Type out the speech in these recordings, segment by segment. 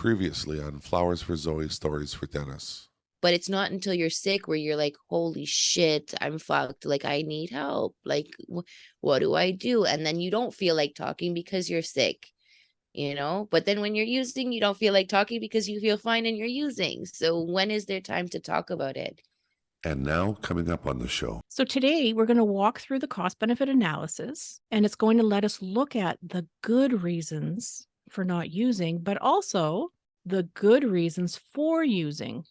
Previously on Flowers for Zoe, Stories for Dennis. But it's not until you're sick where you're like, holy shit, I'm fucked. Like, I need help. Like, what do I do? And then you don't feel like talking because you're sick, But then when you're using, you don't feel like talking because you feel fine and you're using. So when is there time to talk about it? And now, coming up on the show. So today we're going to walk through the cost-benefit analysis, and it's going to let us look at the good reasons for not using, but also the good reasons for using.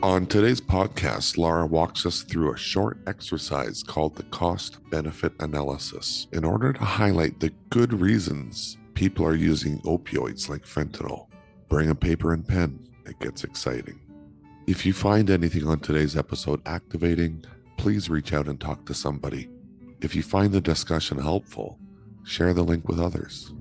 On today's podcast, Lara walks us through a short exercise called the cost-benefit analysis in order to highlight the good reasons people are using opioids like fentanyl. Bring a paper and pen. It gets exciting. If you find anything on today's episode activating, please reach out and talk to somebody. If you find the discussion helpful, share the link with others.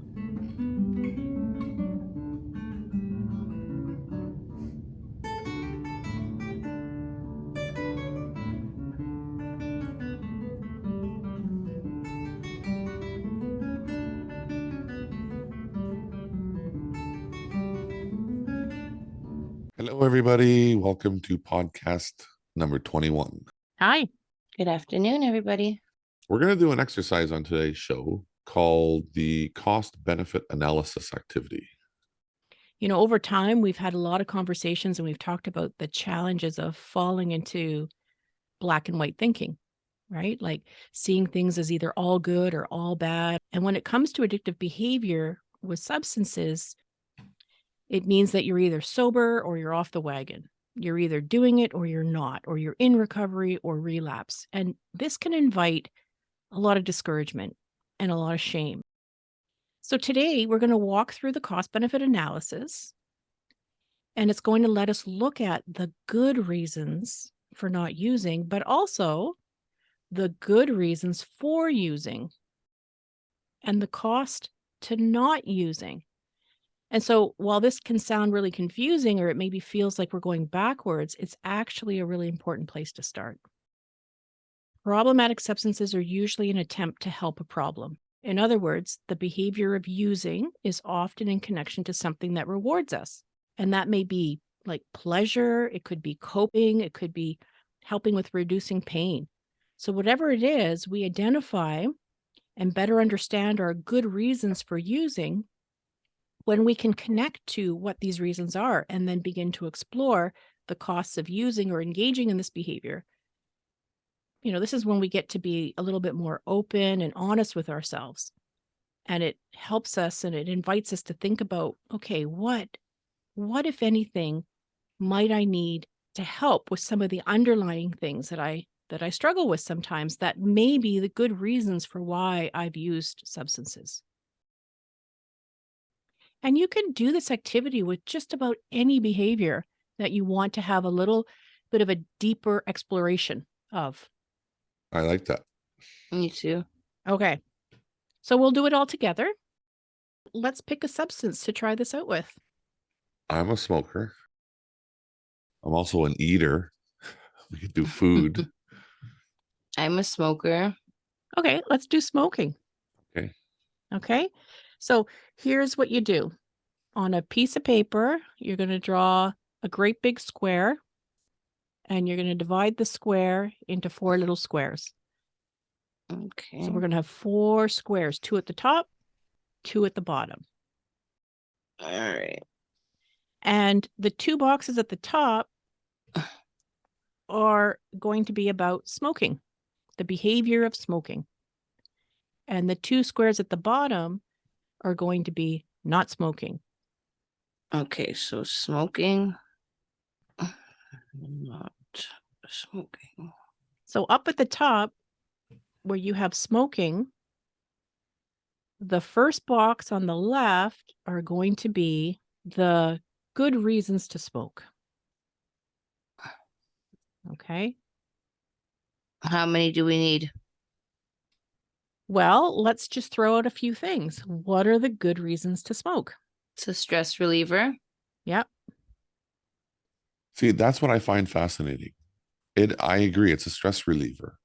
Hello, everybody. Welcome to podcast number 21. Hi. Good afternoon, everybody. We're going to do an exercise on today's show called the cost-benefit analysis activity. Over time, we've had a lot of conversations and we've talked about the challenges of falling into black and white thinking, right? Like seeing things as either all good or all bad. And when it comes to addictive behavior with substances, it means that you're either sober or you're off the wagon. You're either doing it or you're not, or you're in recovery or relapse. And this can invite a lot of discouragement and a lot of shame. So today we're going to walk through the cost-benefit analysis, and it's going to let us look at the good reasons for not using, but also the good reasons for using and the cost to not using. And so while this can sound really confusing or it maybe feels like we're going backwards, it's actually a really important place to start. Problematic substances are usually an attempt to help a problem. In other words, the behavior of using is often in connection to something that rewards us. And that may be like pleasure, it could be coping, it could be helping with reducing pain. So whatever it is, we identify and better understand our good reasons for using when we can connect to what these reasons are and then begin to explore the costs of using or engaging in this behavior. This is when we get to be a little bit more open and honest with ourselves. And it helps us and it invites us to think about, okay, what if anything might I need to help with some of the underlying things that I struggle with sometimes that may be the good reasons for why I've used substances. And you can do this activity with just about any behavior that you want to have a little bit of a deeper exploration of. I like that. Me too. Okay. So we'll do it all together. Let's pick a substance to try this out with. I'm a smoker. I'm also an eater. We could do food. I'm a smoker. Okay, let's do smoking. Okay. So here's what you do. On a piece of paper, you're going to draw a great big square, and you're going to divide the square into 4 little squares. Okay. So we're going to have 4 squares, 2 at the top, 2 at the bottom. All right. And the 2 boxes at the top are going to be about smoking, the behavior of smoking. And the 2 squares at the bottom are going to be not smoking. Okay, so smoking, not smoking. So up at the top, where you have smoking, the first box on the left are going to be the good reasons to smoke. Okay. How many do we need? Well, let's just throw out a few things. What are the good reasons to smoke? It's a stress reliever. Yep. See, that's what I find fascinating. I agree. It's a stress reliever.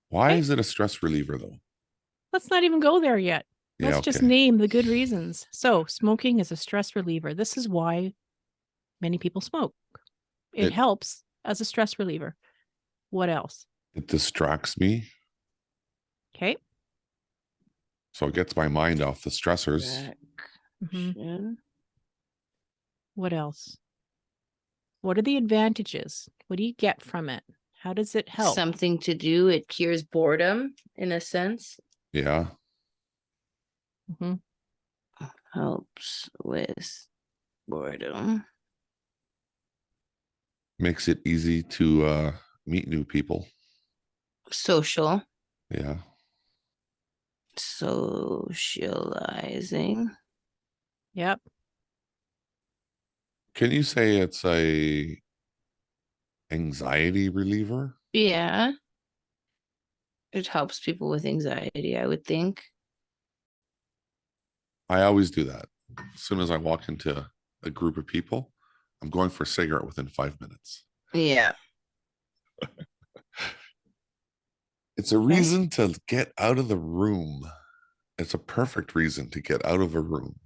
Why Okay. is it a stress reliever though? Let's not even go there yet. Yeah, Let's just okay. name the good reasons. So, smoking is a stress reliever. This is why many people smoke. It It helps as a stress reliever. What else? it distracts me, Okay. so it gets my mind off the stressors. Mhm. Distraction. What else? What are the advantages? What do you get from it? How does it help? Something to do. It cures boredom in a sense. Yeah. Mhm. Helps with boredom. Makes it easy to meet new people. Social. Yeah. Socializing. Yep. Can you say it's a anxiety reliever? Yeah. It helps people with anxiety, I would think. I always do that. As soon as I walk into a group of people, I'm going for a cigarette within 5 minutes. Yeah. It's a Okay. reason to get out of the room. It's a perfect reason to get out of a room.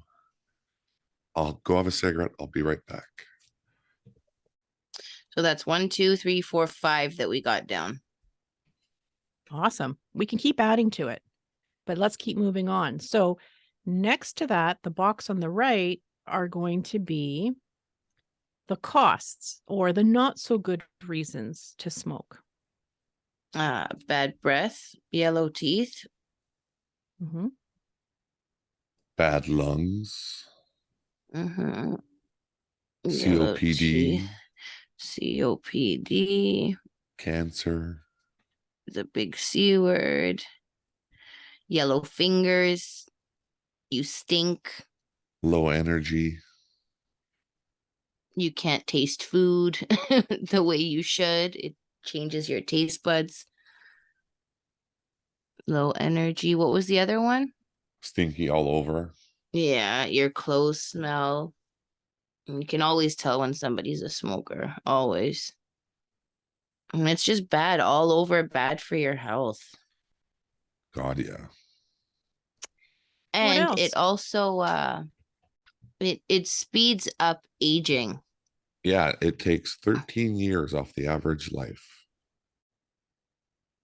I'll go have a cigarette. I'll be right back. So that's 1, 2, 3, 4, 5 that we got down. Awesome. We can keep adding to it, but let's keep moving on. So, next to that, the box on the right are going to be the costs or the not so good reasons to smoke. Bad breath, yellow teeth, Mhm. Bad lungs, yellow teeth, COPD, COPD, cancer, the big C word, yellow fingers, you stink, low energy, you can't taste food the way you should. It changes your taste buds. Low energy. What was the other one? stinky all over. Yeah, your clothes smell. You can always tell when somebody's a smoker, always. And it's just bad all over, bad for your health. God, yeah. What And else? it also it speeds up aging. Yeah, it takes 13 years off the average life.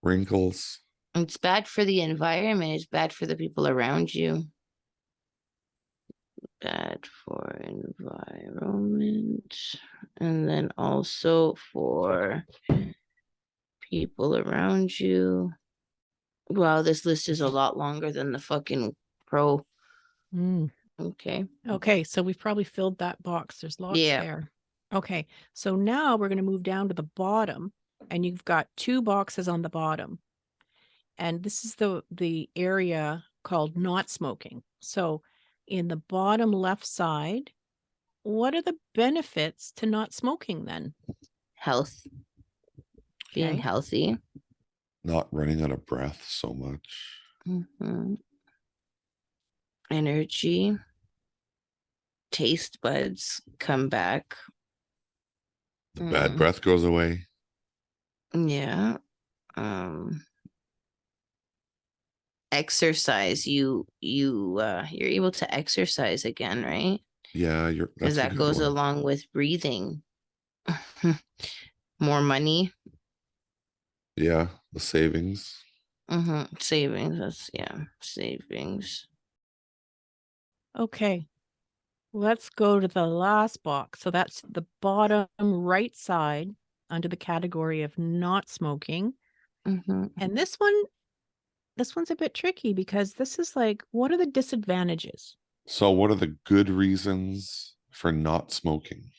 Wrinkles, It's bad for the environment, it's bad for the people around you. Bad for environment. And then also for people around you. Wow, this list is a lot longer than the fucking pro. Mm. Okay. Okay, so we've probably filled that box. There's lots Yeah. there. Okay, so now we're going to move down to the bottom, and you've got 2 boxes on the bottom. And this is the area called not smoking. So in the bottom left side, what are the benefits to not smoking then? Health. Being Okay. healthy. not running out of breath so much. Mhm. Energy. Taste buds come back. The bad breath goes away. Yeah. Exercise. You're able to exercise again, right? Yeah, Because that's a that good goes one. along with breathing. More money. Yeah, the savings. Savings. Savings. Okay. Let's go to the last box. So that's the bottom right side under the category of not smoking. And this one's a bit tricky because this is like, what are the disadvantages? So, what are the good reasons for not smoking?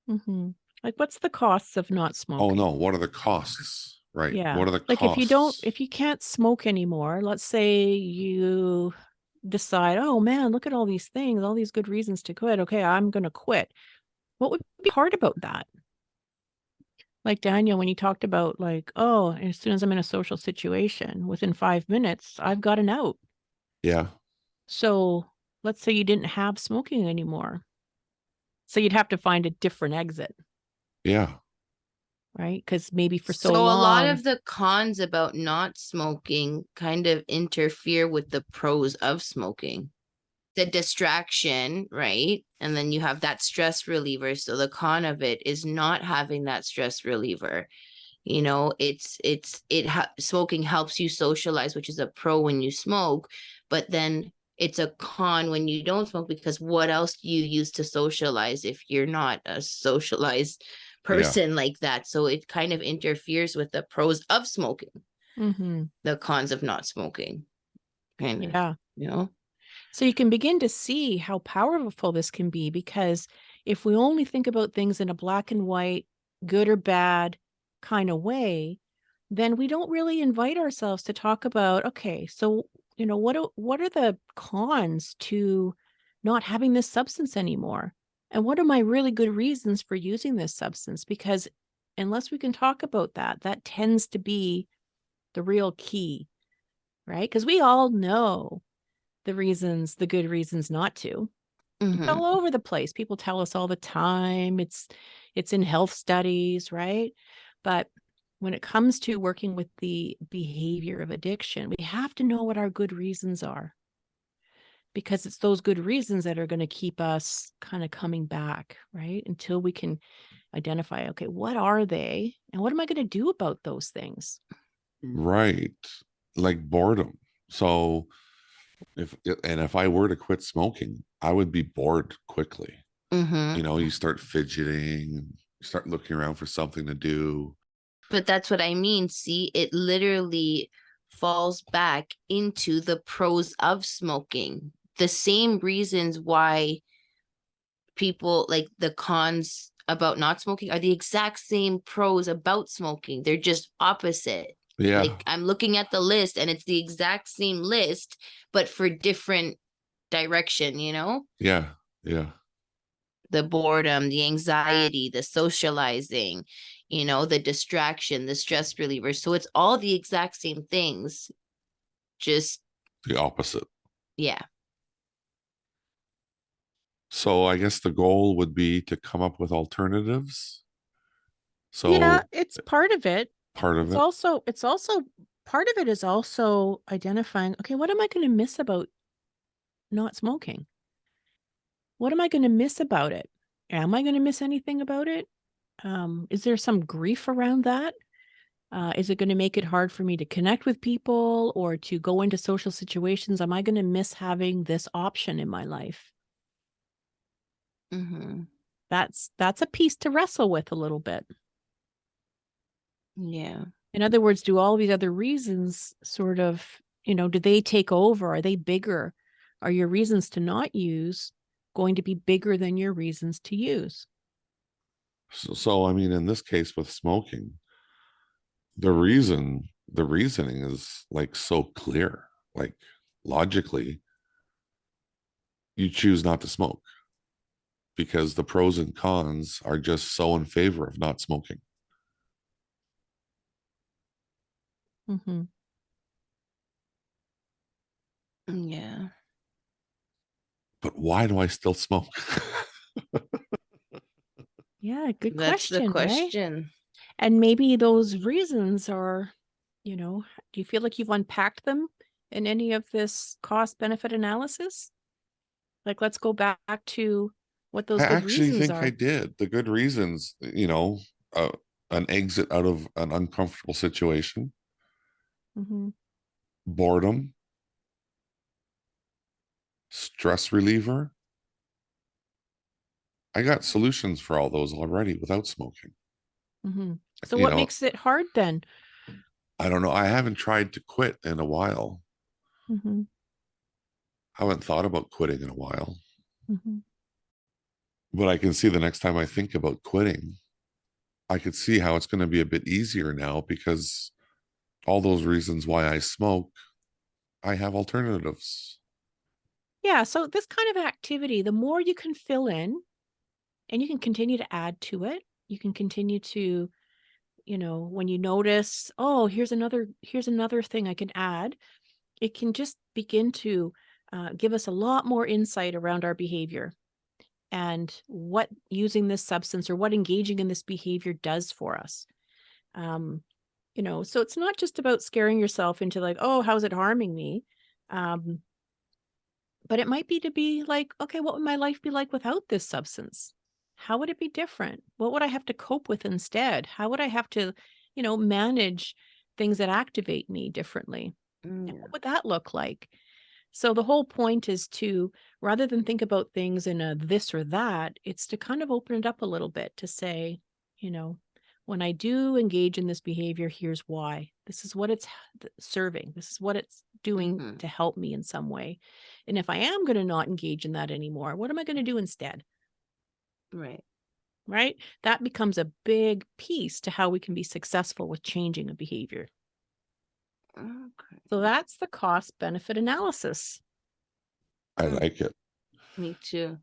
Like, what's the costs of not Oh, smoking? no. What are the costs? Right. Yeah. What are the Like costs? if you can't smoke anymore, let's say you decide, oh man, look at all these things, all these good reasons to quit. Okay, I'm going to quit. What would be hard about that? Like Daniel, when you talked about like, oh, as soon as I'm in a social situation, within 5 minutes, I've got an out. Yeah. So let's say you didn't have smoking anymore. So you'd have to find a different exit. Yeah. right? Because maybe for so So a lot long, of the cons about not smoking kind of interfere with the pros of smoking. The distraction, right? And then you have that stress reliever. So the con of it is not having that stress reliever. You know, smoking helps you socialize, which is a pro when you smoke, but then it's a con when you don't smoke, because what else do you use to socialize if you're not a socialized Yeah. person like that? So it kind of interferes with the pros of smoking, mm-hmm, the cons of not smoking, kind of, yeah. you know? So you can begin to see how powerful this can be, because if we only think about things in a black and white, good or bad kind of way, then we don't really invite ourselves to talk about, okay, so what are the cons to not having this substance anymore? And what are my really good reasons for using this substance? Because unless we can talk about that, that tends to be the real key, right? Because we all know the good reasons not to. It's Mm-hmm. all over the place. People tell us all the time. It's in health studies, right? But when it comes to working with the behavior of addiction, we have to know what our good reasons are, because it's those good reasons that are going to keep us kind of coming back, right? Until we can identify, okay, what are they? And what am I going to do about those things? Right. Like boredom. So if I were to quit smoking, I would be bored quickly. Mm-hmm. You start fidgeting, you start looking around for something to do. But that's what I mean. See, it literally falls back into the pros of smoking. The same reasons why people like the cons about not smoking are the exact same pros about smoking. They're just opposite. Yeah. Like I'm looking at the list and it's the exact same list, but for different direction, you know? Yeah. Yeah. The boredom, the anxiety, the socializing, you know, the distraction, the stress reliever. So it's all the exact same things. Just, The opposite. yeah. So I guess the goal would be to come up with alternatives. Yeah, So it's part of it. part of It's it. also it's also part of it is also identifying, okay, what am I going to miss about not smoking? What am I going to miss about it? Am I going to miss anything about it? Is there some grief around that? Is it going to make it hard for me to connect with people or to go into social situations? Am I going to miss having this option in my life? Mm-hmm. That's a piece to wrestle with a little bit. Yeah. In other words, do all these other reasons sort of, do they take over? Are they bigger? Are your reasons to not use going to be bigger than your reasons to use? So I mean, in this case with smoking, the reasoning is like so clear. Like logically, you choose not to smoke because the pros and cons are just so in favor of not smoking. Mm-hmm. Yeah. But why do I still smoke? Yeah, good That's the question, right? question. And maybe those reasons are, do you feel like you've unpacked them in any of this cost benefit analysis? Like, let's go back to what I those good actually reasons think I are. did. The good reasons, uh, an exit out of an uncomfortable situation, Mm-hmm. boredom, stress reliever. I got solutions for all those already without smoking. Mm-hmm. So You what know, makes it hard then? I don't know. I haven't tried to quit in a while. Mm-hmm. I haven't thought about quitting in a while. Mm-hmm. But I can see the next time I think about quitting, I could see how it's going to be a bit easier now because all those reasons why I smoke, I have alternatives. Yeah, so this kind of activity, the more you can fill in and you can continue to add to it, you can continue to, when you notice, oh, here's another thing I can add, it can just begin to give us a lot more insight around our behavior and what using this substance or what engaging in this behavior does for us. So it's not just about scaring yourself into like, oh, how's it harming me? Um, but it might be to be like, okay, what would my life be like without this substance? How would it be different? What would I have to cope with instead? How would I have to, manage things that activate me differently? And Yeah. what would that look like? So the whole point is to, rather than think about things in a this or that, it's to kind of open it up a little bit to say, you know, when I do engage in this behavior, here's why. This is what it's serving. This is what it's doing Mhm. to help me in some way. And if I am going to not engage in that anymore, what am I going to do instead? Right. Right? That becomes a big piece to how we can be successful with changing a behavior. Okay. So that's the cost benefit analysis. I like it. Me too.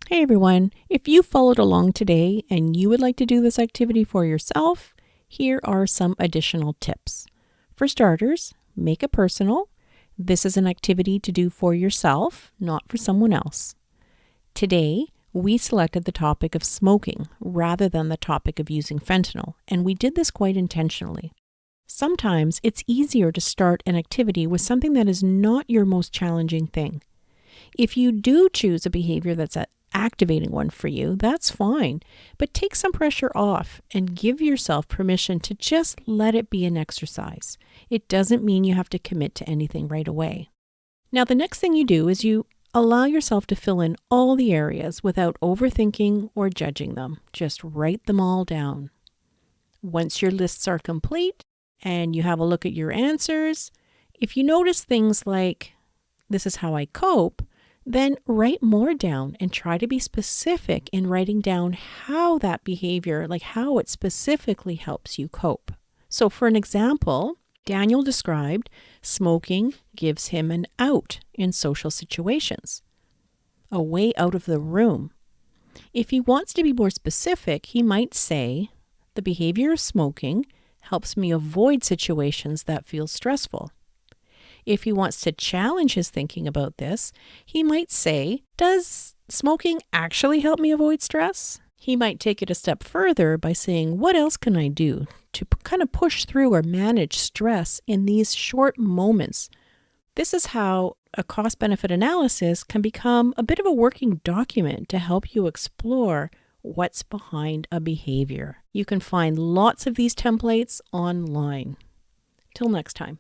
Hey everyone, if you followed along today and you would like to do this activity for yourself, here are some additional tips. For starters, make it personal. This is an activity to do for yourself, not for someone else. Today, we selected the topic of smoking rather than the topic of using fentanyl, and we did this quite intentionally. Sometimes it's easier to start an activity with something that is not your most challenging thing. If you do choose a behavior that's an activating one for you, that's fine, but take some pressure off and give yourself permission to just let it be an exercise. It doesn't mean you have to commit to anything right away. Now, the next thing you do is you allow yourself to fill in all the areas without overthinking or judging them. Just write them all down. Once your lists are complete and you have a look at your answers, if you notice things like, this is how I cope, then write more down and try to be specific in writing down how that behavior, like how it specifically helps you cope. So for an example, Daniel described smoking gives him an out in social situations, a way out of the room. If he wants to be more specific, he might say, the behavior of smoking helps me avoid situations that feel stressful. If he wants to challenge his thinking about this, he might say, does smoking actually help me avoid stress? He might take it a step further by saying, what else can I do to kind of push through or manage stress in these short moments? This is how a cost-benefit analysis can become a bit of a working document to help you explore what's behind a behavior. You can find lots of these templates online. Till next time.